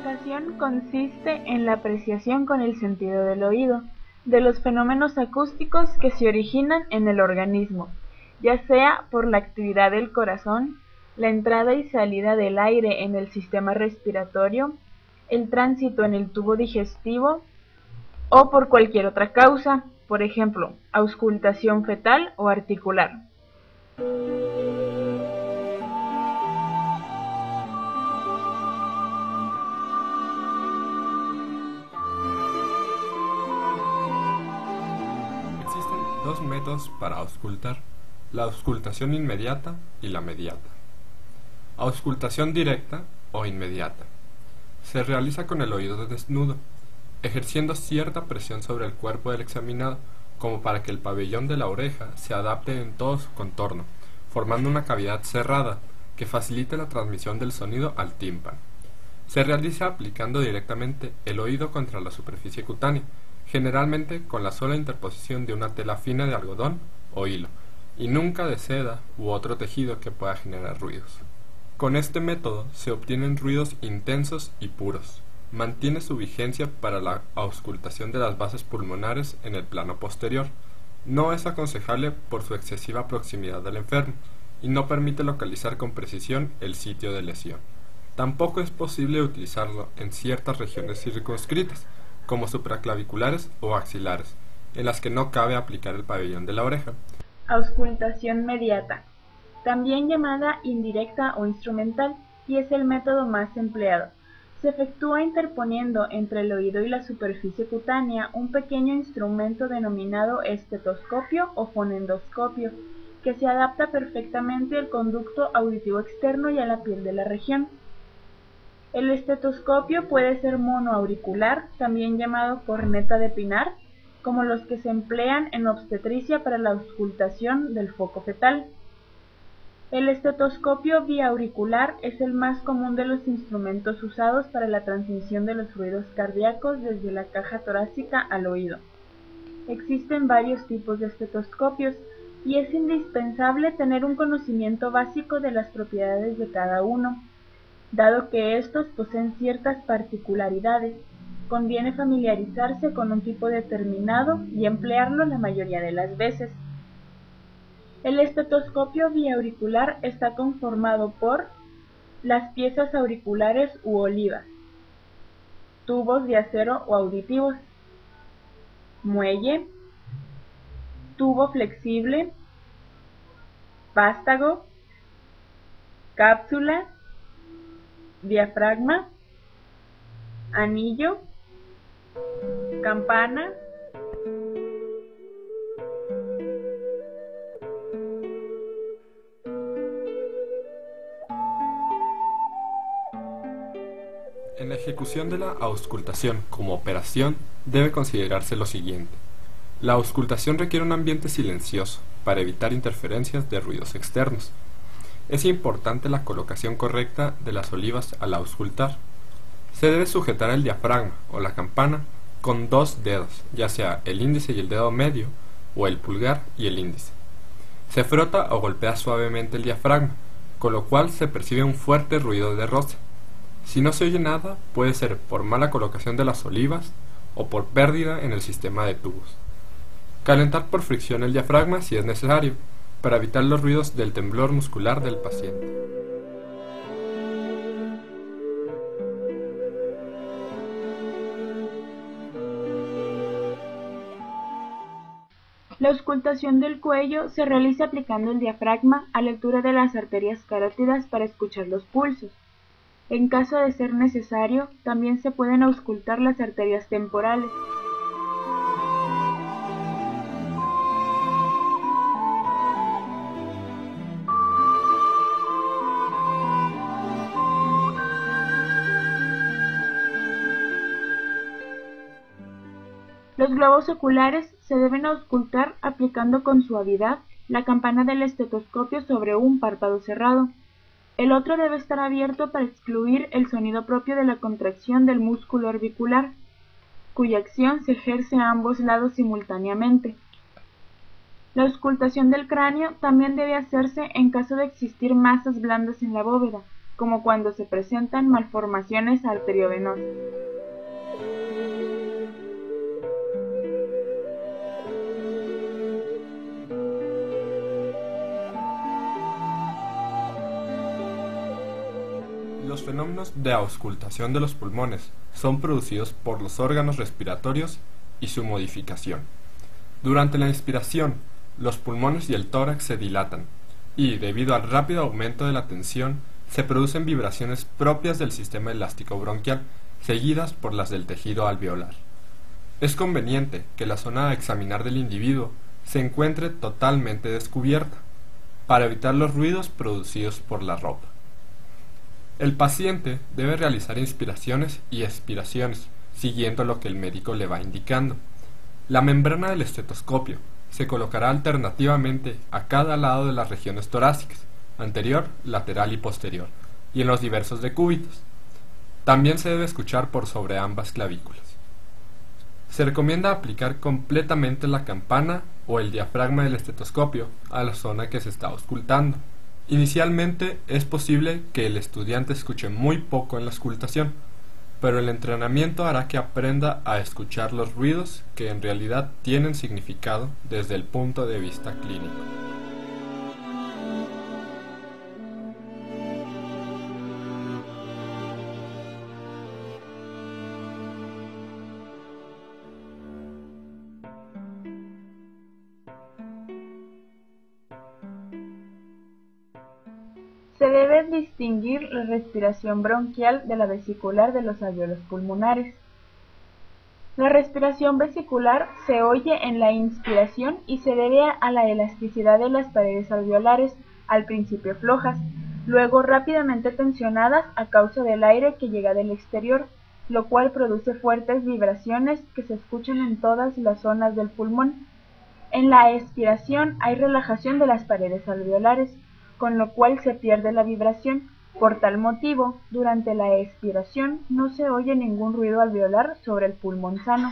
auscultación consiste en la apreciación con el sentido del oído de los fenómenos acústicos que se originan en el organismo, ya sea por la actividad del corazón, la entrada y salida del aire en el sistema respiratorio, el tránsito en el tubo digestivo o por cualquier otra causa, por ejemplo, auscultación fetal o articular. Existen dos métodos para auscultar, la auscultación inmediata y la mediata. Auscultación directa o inmediata. Se realiza con el oído desnudo, ejerciendo cierta presión sobre el cuerpo del examinado, como para que el pabellón de la oreja se adapte en todo su contorno, formando una cavidad cerrada que facilite la transmisión del sonido al tímpano. Se realiza aplicando directamente el oído contra la superficie cutánea, generalmente con la sola interposición de una tela fina de algodón o hilo, y nunca de seda u otro tejido que pueda generar ruidos. Con este método se obtienen ruidos intensos y puros. Mantiene su vigencia para la auscultación de las bases pulmonares en el plano posterior. No es aconsejable por su excesiva proximidad del enfermo y no permite localizar con precisión el sitio de lesión. Tampoco es posible utilizarlo en ciertas regiones circunscritas, como supraclaviculares o axilares, en las que no cabe aplicar el pabellón de la oreja. Auscultación mediata, también llamada indirecta o instrumental, y es el método más empleado. Se efectúa interponiendo entre el oído y la superficie cutánea un pequeño instrumento denominado estetoscopio o fonendoscopio, que se adapta perfectamente al conducto auditivo externo y a la piel de la región. El estetoscopio puede ser monoauricular, también llamado corneta de pinar, como los que se emplean en obstetricia para la auscultación del foco fetal. El estetoscopio biauricular es el más común de los instrumentos usados para la transmisión de los ruidos cardíacos desde la caja torácica al oído. Existen varios tipos de estetoscopios y es indispensable tener un conocimiento básico de las propiedades de cada uno. Dado que estos poseen ciertas particularidades, conviene familiarizarse con un tipo determinado y emplearlo la mayoría de las veces. El estetoscopio biauricular está conformado por las piezas auriculares u olivas, tubos de acero o auditivos, muelle, tubo flexible, vástago, cápsula, diafragma, anillo, campana, En la ejecución de la auscultación como operación debe considerarse lo siguiente. La auscultación requiere un ambiente silencioso para evitar interferencias de ruidos externos. Es importante la colocación correcta de las olivas al auscultar. Se debe sujetar el diafragma o la campana con dos dedos, ya sea el índice y el dedo medio o el pulgar y el índice. Se frota o golpea suavemente el diafragma, con lo cual se percibe un fuerte ruido de roce. Si no se oye nada, puede ser por mala colocación de las olivas o por pérdida en el sistema de tubos. Calentar por fricción el diafragma si es necesario, para evitar los ruidos del temblor muscular del paciente. La auscultación del cuello se realiza aplicando el diafragma a la altura de las arterias carótidas para escuchar los pulsos. En caso de ser necesario, también se pueden auscultar las arterias temporales. Los globos oculares se deben auscultar aplicando con suavidad la campana del estetoscopio sobre un párpado cerrado. El otro debe estar abierto para excluir el sonido propio de la contracción del músculo orbicular, cuya acción se ejerce a ambos lados simultáneamente. La auscultación del cráneo también debe hacerse en caso de existir masas blandas en la bóveda, como cuando se presentan malformaciones arteriovenosas. Los fenómenos de auscultación de los pulmones son producidos por los órganos respiratorios y su modificación. Durante la inspiración, los pulmones y el tórax se dilatan y, debido al rápido aumento de la tensión, se producen vibraciones propias del sistema elástico bronquial, seguidas por las del tejido alveolar. Es conveniente que la zona a examinar del individuo se encuentre totalmente descubierta, para evitar los ruidos producidos por la ropa. El paciente debe realizar inspiraciones y expiraciones, siguiendo lo que el médico le va indicando. La membrana del estetoscopio se colocará alternativamente a cada lado de las regiones torácicas, anterior, lateral y posterior, y en los diversos decúbitos. También se debe escuchar por sobre ambas clavículas. Se recomienda aplicar completamente la campana o el diafragma del estetoscopio a la zona que se está auscultando. Inicialmente es posible que el estudiante escuche muy poco en la auscultación, pero el entrenamiento hará que aprenda a escuchar los ruidos que en realidad tienen significado desde el punto de vista clínico. Se debe distinguir la respiración bronquial de la vesicular de los alvéolos pulmonares. La respiración vesicular se oye en la inspiración y se debe a la elasticidad de las paredes alveolares, al principio flojas, luego rápidamente tensionadas a causa del aire que llega del exterior, lo cual produce fuertes vibraciones que se escuchan en todas las zonas del pulmón. En la expiración hay relajación de las paredes alveolares, con lo cual se pierde la vibración. Por tal motivo, durante la expiración no se oye ningún ruido alveolar sobre el pulmón sano.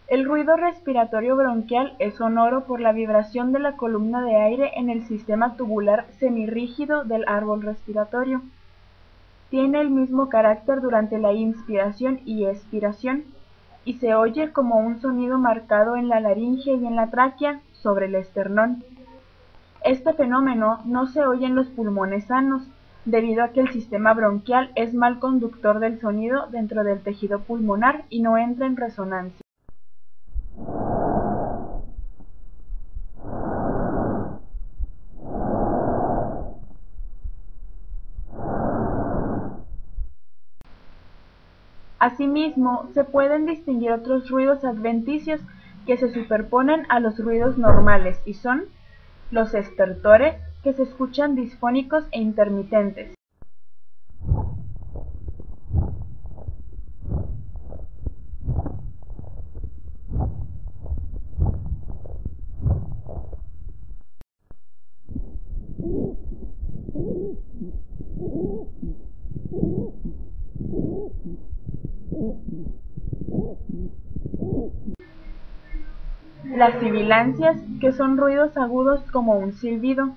El ruido respiratorio bronquial es sonoro por la vibración de la columna de aire en el sistema tubular semirrígido del árbol respiratorio. Tiene el mismo carácter durante la inspiración y expiración, y se oye como un sonido marcado en la laringe y en la tráquea, sobre el esternón. Este fenómeno no se oye en los pulmones sanos, debido a que el sistema bronquial es mal conductor del sonido dentro del tejido pulmonar y no entra en resonancia. Asimismo, se pueden distinguir otros ruidos adventicios que se superponen a los ruidos normales y son los estertores, que se escuchan disfónicos e intermitentes. Las sibilancias, que son ruidos agudos como un silbido.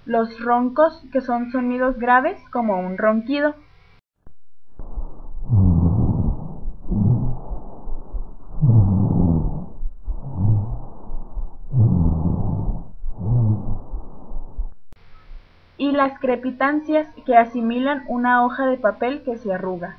Los roncos, que son sonidos graves como un ronquido. Y las crepitancias, que asimilan una hoja de papel que se arruga.